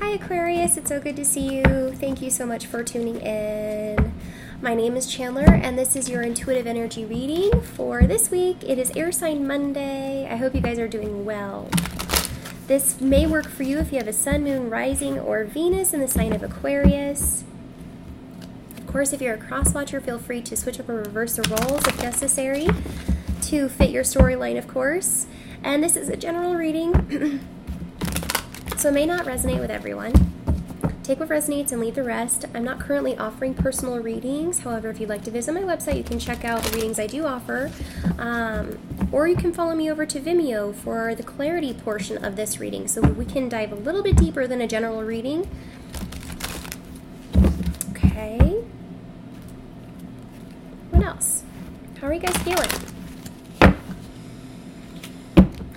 Hi Aquarius, it's so good to see you. Thank you so much for tuning in. My name is Chandler and this is your intuitive energy reading for this week. It is Air Sign Monday. I hope you guys are doing well. This may work for you if you have a sun, moon, rising, or Venus in the sign of Aquarius. Of course, if you're a cross watcher, feel free to switch up or reverse the roles if necessary to fit your storyline, of course. And this is a general reading. So it may not resonate with everyone. Take what resonates and leave the rest. I'm not currently offering personal readings. However, if you'd like to visit my website, you can check out the readings I do offer. Or you can follow me over to Vimeo for the clarity portion of this reading. So we can dive a little bit deeper than a general reading. Okay. What else? How are you guys feeling?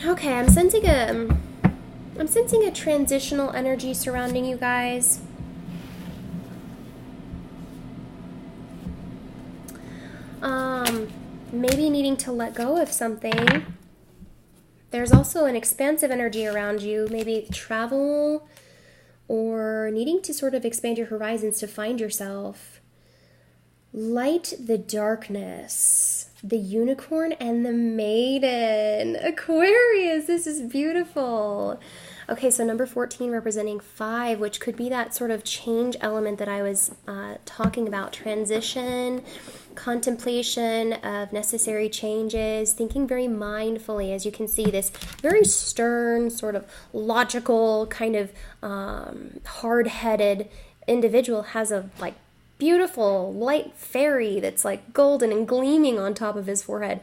Okay, I'm sensing a transitional energy surrounding you guys. Maybe needing to let go of something. There's also an expansive energy around you, maybe travel or needing to sort of expand your horizons to find yourself. Light the darkness. The unicorn and the maiden. Aquarius, this is beautiful. Okay, so number 14 representing 5, which could be that sort of change element that I was talking about. Transition, contemplation of necessary changes, thinking very mindfully. As you can see, this very stern, sort of logical, kind of hard-headed individual has a beautiful light fairy that's like golden and gleaming on top of his forehead.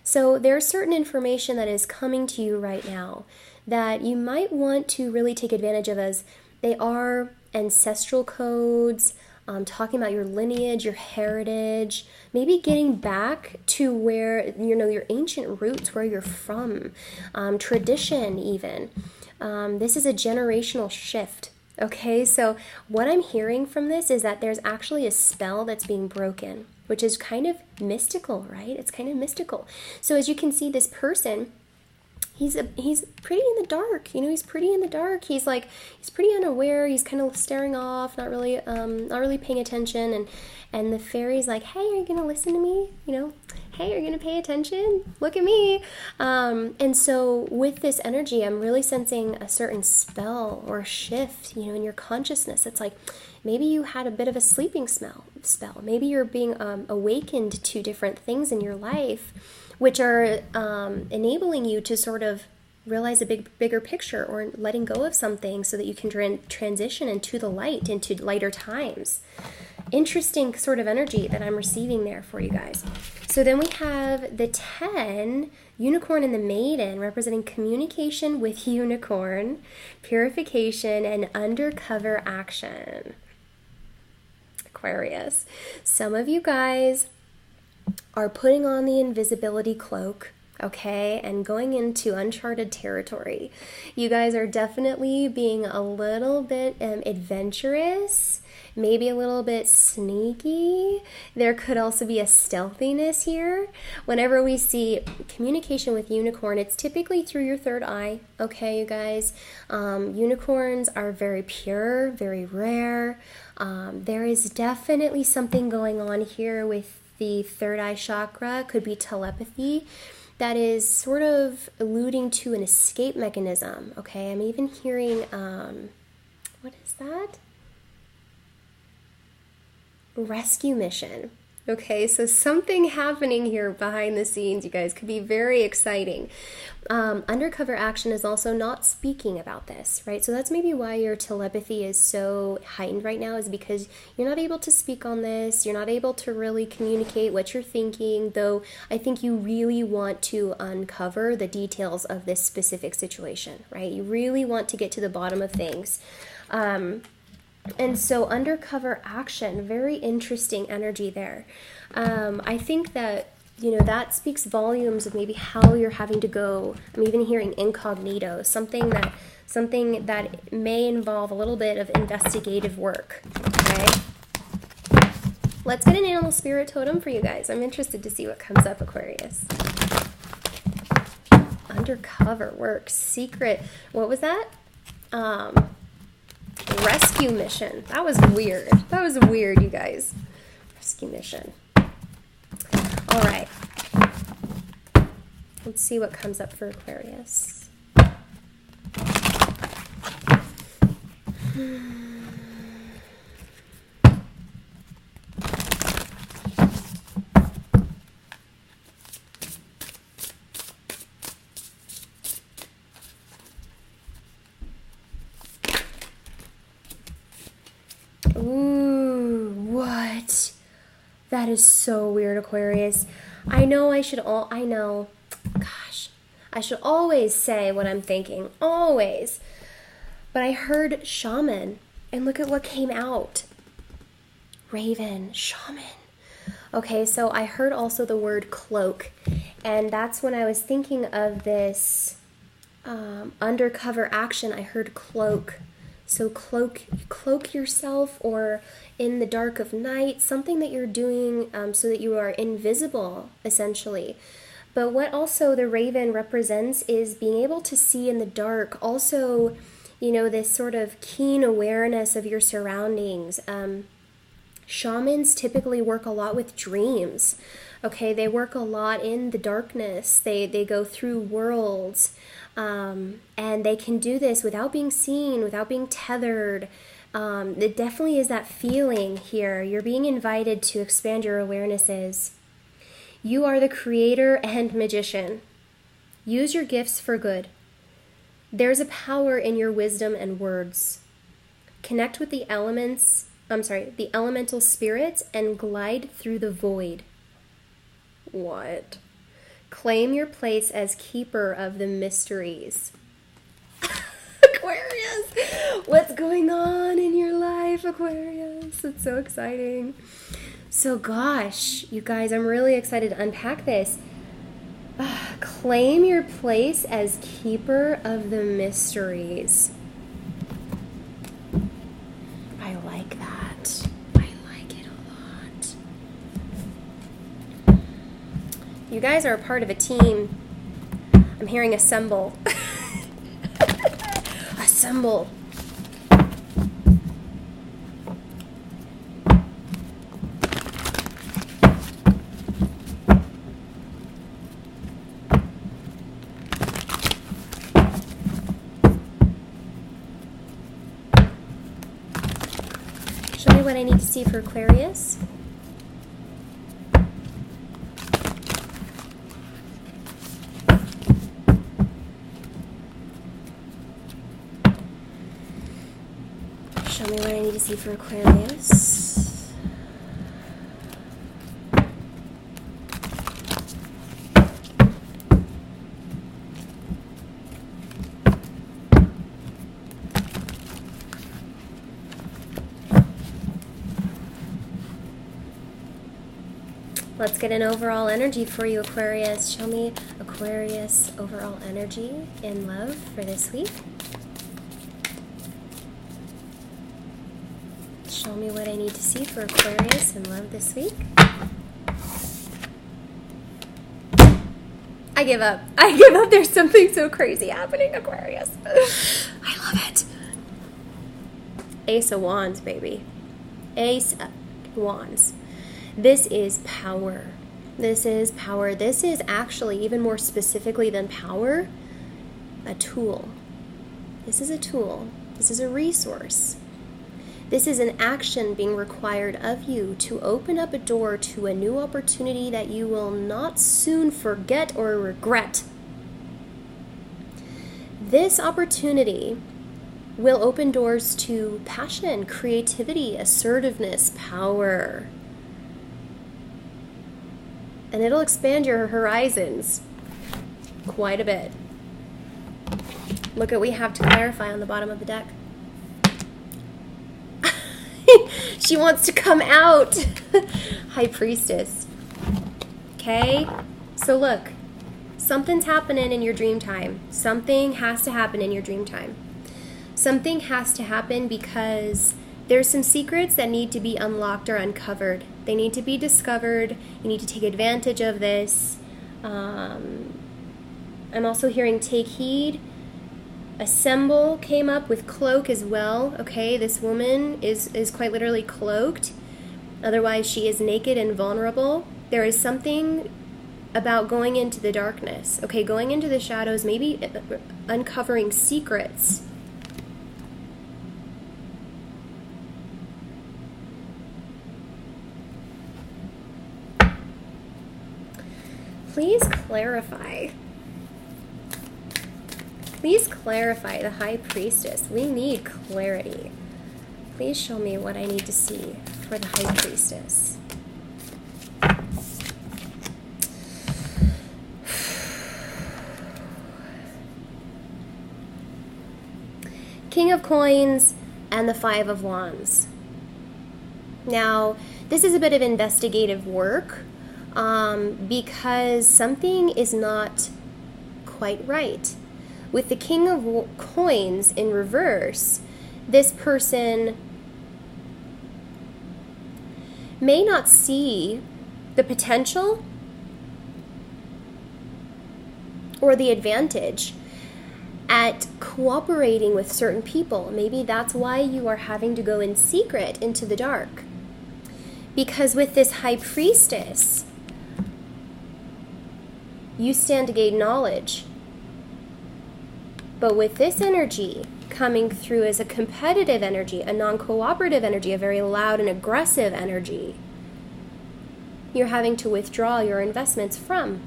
So there's certain information that is coming to you right now that you might want to really take advantage of, as they are ancestral codes, talking about your lineage, your heritage, maybe getting back to where, your ancient roots, where you're from, tradition even. This is a generational shift. Okay, so what I'm hearing from this is that there's actually a spell that's being broken, which is kind of mystical, right? It's kind of mystical. So as you can see, this person, he's pretty in the dark. He's pretty in the dark. He's pretty unaware. He's kind of staring off, not really paying attention. And the fairy's like, hey, are you gonna listen to me? Hey, are you gonna pay attention? Look at me. And so with this energy, I'm really sensing a certain spell or shift, in your consciousness. It's like maybe you had a bit of a sleeping spell. Maybe you're being awakened to different things in your life, which are enabling you to sort of realize a bigger picture, or letting go of something so that you can transition into the light, into lighter times. Interesting sort of energy that I'm receiving there for you guys. So then we have the 10, unicorn and the maiden, representing communication with unicorn, purification, and undercover action. Aquarius. Some of you guys are putting on the invisibility cloak, okay, and going into uncharted territory. You guys are definitely being a little bit adventurous, maybe a little bit sneaky. There could also be a stealthiness here. Whenever we see communication with unicorn, it's typically through your third eye, okay, you guys? Unicorns are very pure, very rare. There is definitely something going on here with the third eye chakra. Could be telepathy that is sort of alluding to an escape mechanism, okay? I'm even hearing, what is that? Rescue mission. Okay, so something happening here behind the scenes, you guys, could be very exciting. Undercover action is also not speaking about this, right? So that's maybe why your telepathy is so heightened right now, is because you're not able to speak on this. You're not able to really communicate what you're thinking, though I think you really want to uncover the details of this specific situation, right? You really want to get to the bottom of things. And so undercover action, very interesting energy there. I think that, that speaks volumes of maybe how you're having to go. I'm even hearing incognito, something that may involve a little bit of investigative work, okay? Let's get an animal spirit totem for you guys. I'm interested to see what comes up, Aquarius. Undercover work, secret. What was that? rescue mission. That was weird. That was weird, you guys. Rescue mission. All right. Let's see what comes up for Aquarius. Ooh, what? That is so weird, Aquarius. I know, gosh, I should always say what I'm thinking, always. But I heard shaman, and look at what came out. Raven, shaman. Okay, so I heard also the word cloak, and that's when I was thinking of this undercover action. I heard cloak. So cloak yourself, or in the dark of night, something that you're doing so that you are invisible, essentially. But what also the raven represents is being able to see in the dark. Also, you know, this sort of keen awareness of your surroundings. Shamans typically work a lot with dreams. Okay, they work a lot in the darkness. They go through worlds. And they can do this without being seen, without being tethered. It definitely is that feeling here. You're being invited to expand your awarenesses. You are the creator and magician. Use your gifts for good. There's a power in your wisdom and words. Connect with the elemental spirits and glide through the void. What? Claim your place as keeper of the mysteries. Aquarius! What's going on in your life, Aquarius? It's so exciting. So gosh, you guys, I'm really excited to unpack this. Claim your place as keeper of the mysteries. I like that. I like it a lot. You guys are a part of a team. I'm hearing assemble. Assemble. Show me what I need to see for Aquarius. Show me what I need to see for Aquarius. Let's get an overall energy for you, Aquarius. Show me Aquarius overall energy in love for this week. Show me what I need to see for Aquarius in love this week. I give up. I give up. There's something so crazy happening, Aquarius. I love it. Ace of Wands, baby. Ace of Wands. This is power. This is power. This is actually, even more specifically than power, a tool. This is a tool. This is a resource. This is an action being required of you to open up a door to a new opportunity that you will not soon forget or regret. This opportunity will open doors to passion, creativity, assertiveness, power. And it'll expand your horizons quite a bit. Look at what we have to clarify on the bottom of the deck. She wants to come out. High Priestess. Okay? So look, something's happening in your dream time. Something has to happen in your dream time. Something has to happen because there's some secrets that need to be unlocked or uncovered. They need to be discovered. You need to take advantage of this. I'm also hearing take heed. A symbol came up with cloak as well. Okay, this woman is quite literally cloaked. Otherwise, she is naked and vulnerable. There is something about going into the darkness. Okay, going into the shadows, maybe uncovering secrets. Please clarify. Please clarify the High Priestess. We need clarity. Please show me what I need to see for the High Priestess. King of Coins and the Five of Wands. Now, this is a bit of investigative work because something is not quite right. With the King of Coins in reverse, this person may not see the potential or the advantage at cooperating with certain people. Maybe that's why you are having to go in secret into the dark. Because with this High Priestess, you stand to gain knowledge. But with this energy coming through as a competitive energy, a non-cooperative energy, a very loud and aggressive energy, you're having to withdraw your investments from.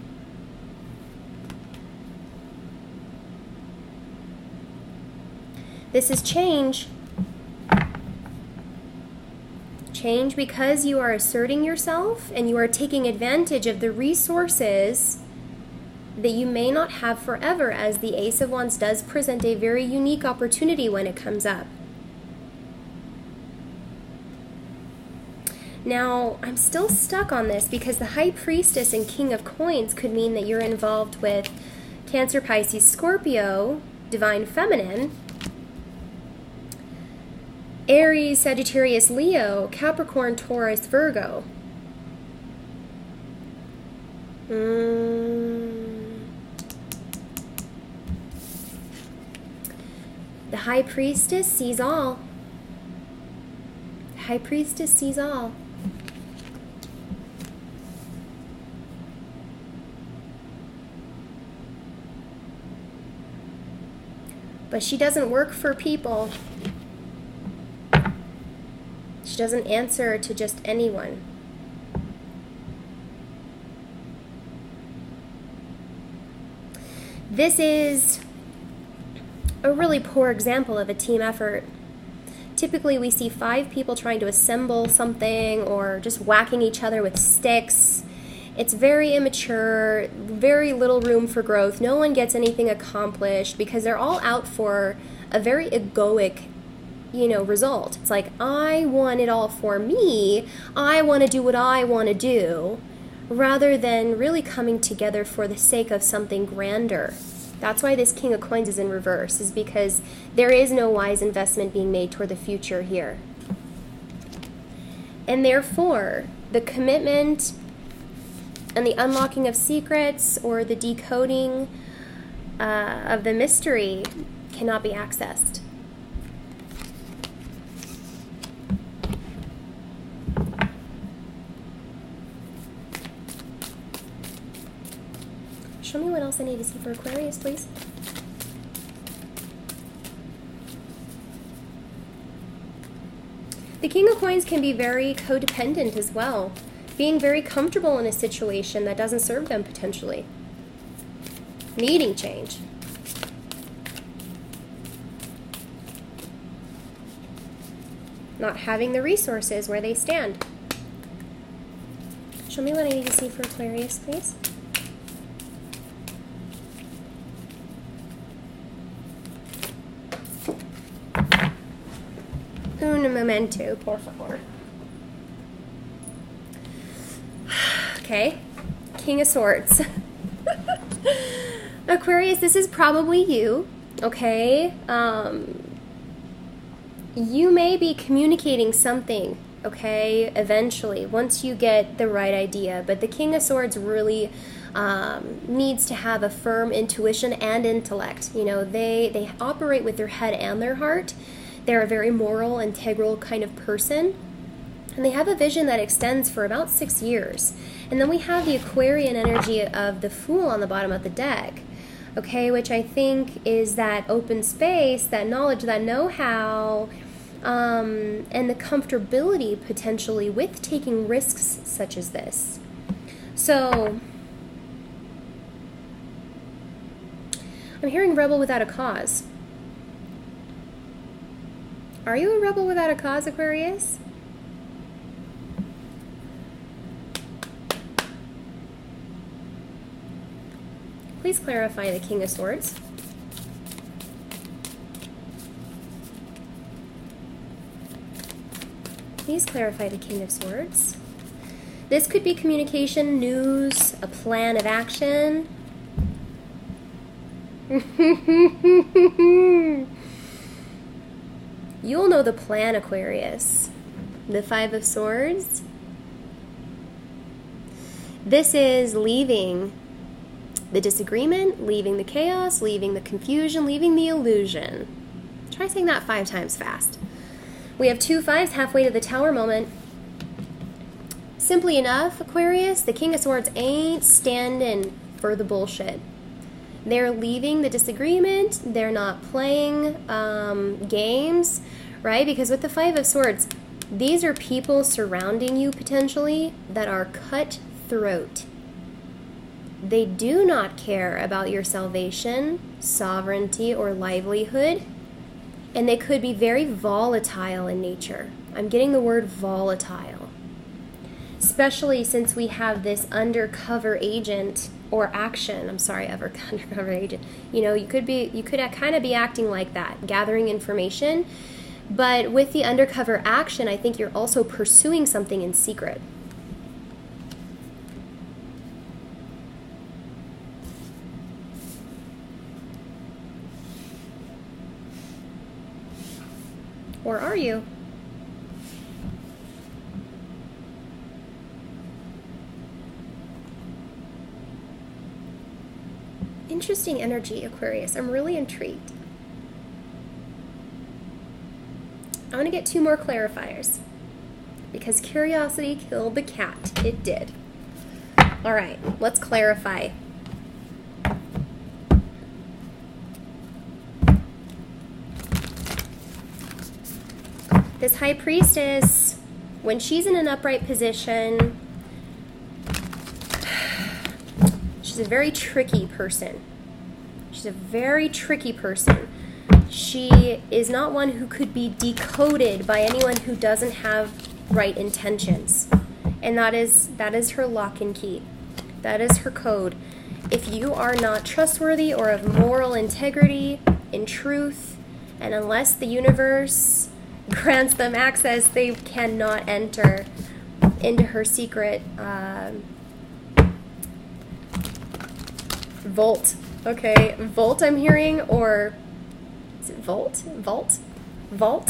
This is change. Change because you are asserting yourself and you are taking advantage of the resources that you may not have forever, as the Ace of Wands does present a very unique opportunity when it comes up. Now, I'm still stuck on this because the High Priestess and King of Coins could mean that you're involved with Cancer, Pisces, Scorpio, Divine Feminine, Aries, Sagittarius, Leo, Capricorn, Taurus, Virgo. The High Priestess sees all. The High Priestess sees all. But she doesn't work for people. She doesn't answer to just anyone. This is a really poor example of a team effort. Typically, we see 5 people trying to assemble something or just whacking each other with sticks. It's very immature, very little room for growth. No one gets anything accomplished because they're all out for a very egoic, result. It's like, I want it all for me. I want to do what I want to do, rather than really coming together for the sake of something grander. That's why this King of Coins is in reverse, is because there is no wise investment being made toward the future here. And therefore, the commitment and the unlocking of secrets or the decoding of the mystery cannot be accessed. Show me what else I need to see for Aquarius, please. The King of Coins can be very codependent as well, being very comfortable in a situation that doesn't serve them potentially, needing change. Not having the resources where they stand. Show me what I need to see for Aquarius, please. Un momento, por favor. Okay, King of Swords. Aquarius, this is probably you, okay? You may be communicating something, okay, eventually, once you get the right idea. But the King of Swords really needs to have a firm intuition and intellect. You know, they operate with their head and their heart. They're a very moral, integral kind of person. And they have a vision that extends for about 6 years. And then we have the Aquarian energy of the Fool on the bottom of the deck, okay, which I think is that open space, that knowledge, that know-how, and the comfortability potentially with taking risks such as this. So I'm hearing rebel without a cause. Are you a rebel without a cause, Aquarius? Please clarify the King of Swords. Please clarify the King of Swords. This could be communication, news, a plan of action. You'll know the plan, Aquarius. The Five of Swords. This is leaving the disagreement, leaving the chaos, leaving the confusion, leaving the illusion. Try saying that 5 times fast. We have 2 5s halfway to the Tower moment. Simply enough, Aquarius, the King of Swords ain't standing for the bullshit. They're leaving the disagreement. They're not playing games, right? Because with the Five of Swords, these are people surrounding you potentially that are cutthroat. They do not care about your salvation, sovereignty, or livelihood, and they could be very volatile in nature. I'm getting the word volatile, especially since we have this undercover agent or action. I'm sorry, undercover agent. You know, you could kind of be acting like that, gathering information, but with the undercover action, I think you're also pursuing something in secret. Or are you? Interesting energy, Aquarius. I'm really intrigued. I want to get 2 more clarifiers because curiosity killed the cat. It did. All right, let's clarify. This High Priestess, when she's in an upright position, she's a very tricky person. She's a very tricky person. She is not one who could be decoded by anyone who doesn't have right intentions. And that is her lock and key. That is her code. If you are not trustworthy or of moral integrity, in truth, and unless the universe grants them access, they cannot enter into her secret vault. Okay, vault I'm hearing, or is it vault? Vault?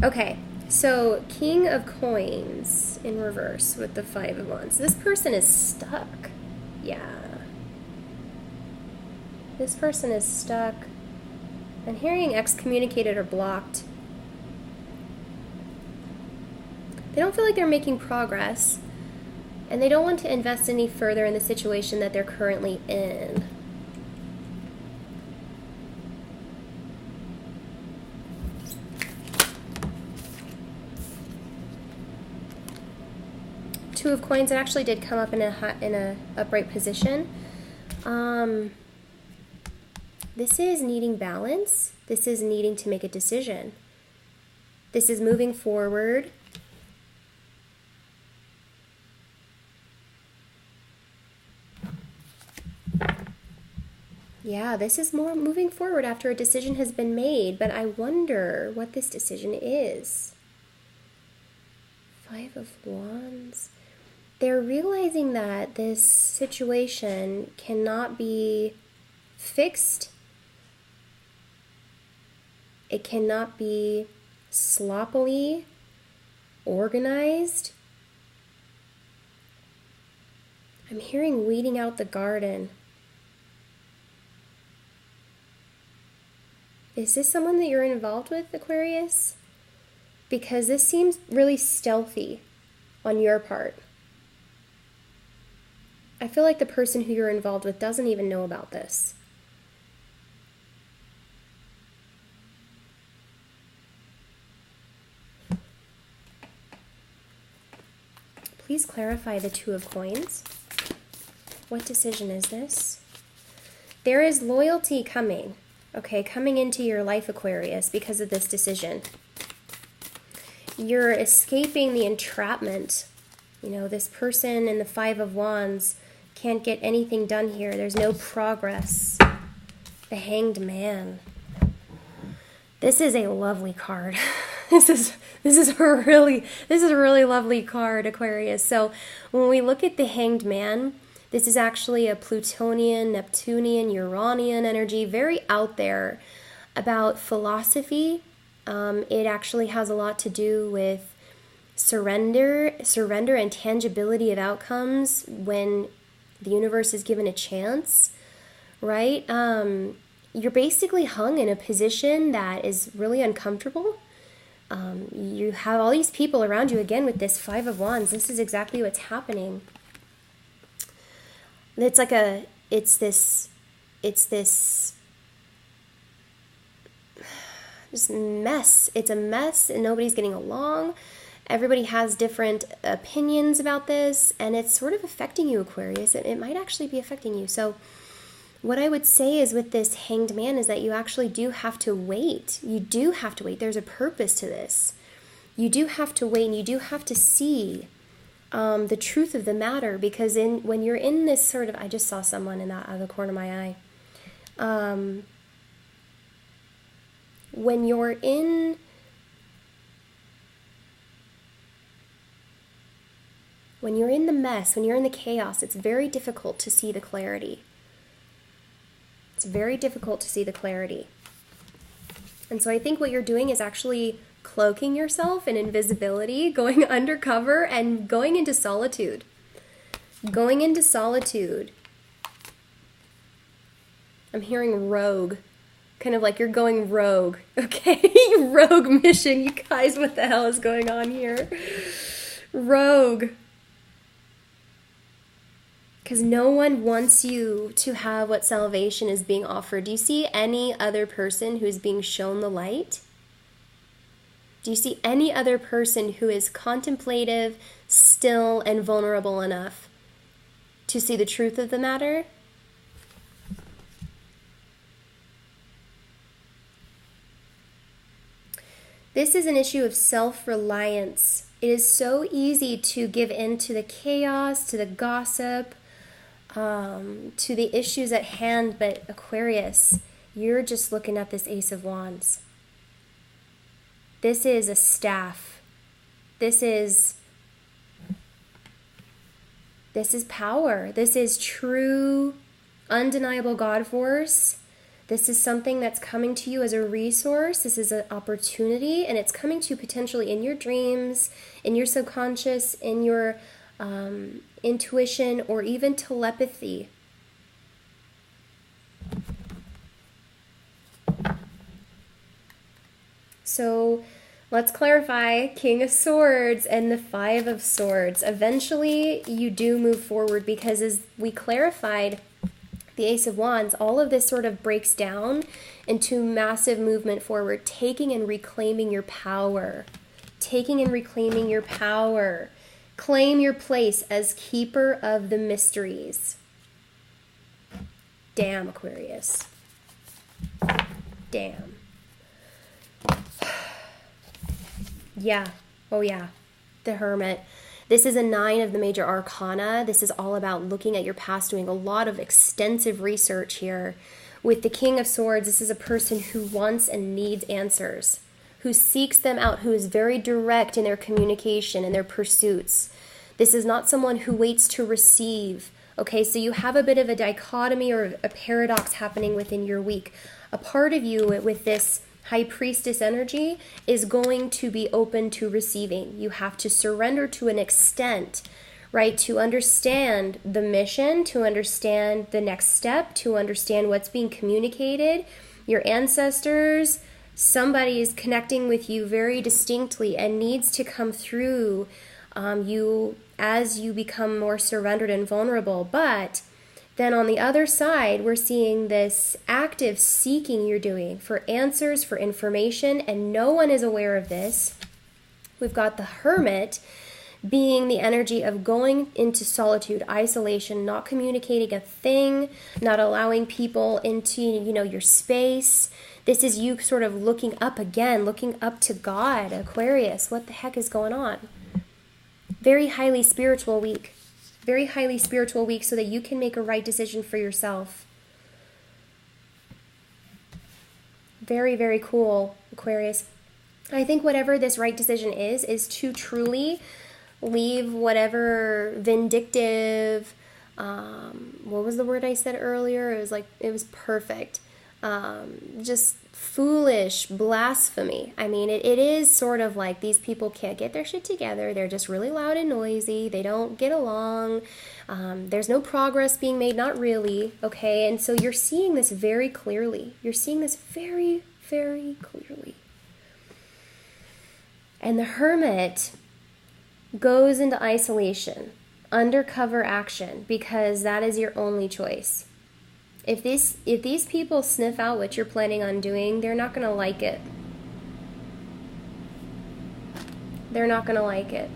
Okay, so King of Coins in reverse with the 5 of Wands. This person is stuck. Yeah. This person is stuck. I'm hearing excommunicated or blocked. They don't feel like they're making progress, and they don't want to invest any further in the situation that they're currently in. Two of Coins, it actually did come up in a upright position. This is needing balance. This is needing to make a decision. This is moving forward. Yeah, this is more moving forward after a decision has been made, but I wonder what this decision is. 5 of Wands. They're realizing that this situation cannot be fixed. It cannot be sloppily organized. I'm hearing weeding out the garden. Is this someone that you're involved with, Aquarius? Because this seems really stealthy on your part. I feel like the person who you're involved with doesn't even know about this. Please clarify the Two of Coins. What decision is this? There is loyalty coming, okay, coming into your life, Aquarius, because of this decision. You're escaping the entrapment. You know, this person in the Five of Wands can't get anything done here. There's no progress. The Hanged Man. This is a lovely card. This is a really lovely card, Aquarius. So when we look at the Hanged Man, this is actually a Plutonian, Neptunian, Uranian energy, very out there about philosophy. It actually has a lot to do with surrender and tangibility of outcomes when the universe is given a chance, right? You're basically hung in a position that is really uncomfortable. You have all these people around you, again, with this Five of Wands. This is exactly what's happening. It's like it's this mess. It's a mess and nobody's getting along. Everybody has different opinions about this, and it's sort of affecting you, Aquarius. It might actually be affecting you. So what I would say is with this Hanged Man is that you actually do have to wait. You do have to wait. There's a purpose to this. You do have to wait, and you do have to see the truth of the matter, because when you're in this sort of, I just saw someone in that out of the corner of my eye. When you're in the mess, when you're in the chaos, it's very difficult to see the clarity. It's very difficult to see the clarity. And so I think what you're doing is actually cloaking yourself in invisibility, going undercover, and going into solitude. Going into solitude. I'm hearing rogue. Kind of like you're going rogue. Okay? Rogue mission. You guys, what the hell is going on here? Rogue. Because no one wants you to have what salvation is being offered. Do you see any other person who's being shown the light? Do you see any other person who is contemplative, still, and vulnerable enough to see the truth of the matter? This is an issue of self-reliance. It is so easy to give in to the chaos, to the gossip, to the issues at hand, but Aquarius, you're just looking at this Ace of Wands. This is a staff. This is power. This is true, undeniable God force. This is something that's coming to you as a resource. This is an opportunity, and it's coming to you potentially in your dreams, in your subconscious, in your intuition, or even telepathy. So let's clarify King of Swords and the Five of Swords. Eventually, you do move forward, because as we clarified the Ace of Wands, all of this sort of breaks down into massive movement forward, taking and reclaiming your power. Taking and reclaiming your power. Claim your place as keeper of the mysteries. Damn, Aquarius. Damn. Yeah. Oh, yeah. The Hermit. This is a 9 of the major arcana. This is all about looking at your past, doing a lot of extensive research here. With the King of Swords, this is a person who wants and needs answers, who seeks them out, who is very direct in their communication and their pursuits. This is not someone who waits to receive. Okay, so you have a bit of a dichotomy or a paradox happening within your week. A part of you with this High Priestess energy is going to be open to receiving. You have to surrender to an extent, right? To understand the mission, to understand the next step, to understand what's being communicated. Your ancestors, somebody is connecting with you very distinctly and needs to come through you as you become more surrendered and vulnerable. But then on the other side, we're seeing this active seeking you're doing for answers, for information, and no one is aware of this. We've got the Hermit being the energy of going into solitude, isolation, not communicating a thing, not allowing people into, your space. This is you sort of looking up again, looking up to God, Aquarius. What the heck is going on? Very highly spiritual week. Very highly spiritual week so that you can make a right decision for yourself. Very, very cool, Aquarius. I think whatever this right decision is to truly leave whatever vindictive, what was the word I said earlier? It was perfect. Just foolish blasphemy. I mean, it is sort of like these people can't get their shit together. They're just really loud and noisy. They don't get along. There's no progress being made, not really. Okay. And so you're seeing this very clearly. You're seeing this very, very clearly. And the Hermit goes into isolation, undercover action, because that is your only choice. If these people sniff out what you're planning on doing, they're not going to like it. They're not going to like it.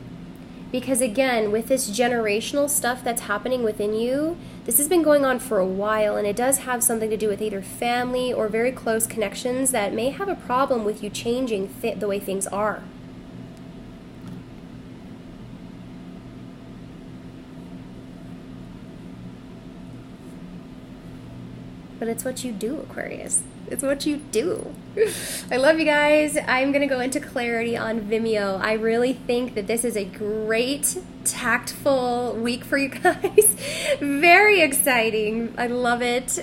Because again, with this generational stuff that's happening within you, this has been going on for a while, and it does have something to do with either family or very close connections that may have a problem with you changing the way things are. But it's what you do, Aquarius. It's what you do. I love you guys. I'm going to go into clarity on Vimeo. I really think that this is a great, tactful week for you guys. Very exciting. I love it.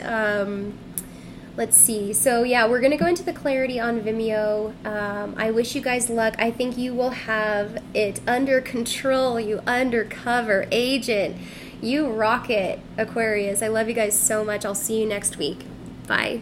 Let's see. So yeah, we're going to go into the clarity on Vimeo. I wish you guys luck. I think you will have it under control, you undercover agent. You rock it, Aquarius. I love you guys so much. I'll see you next week. Bye.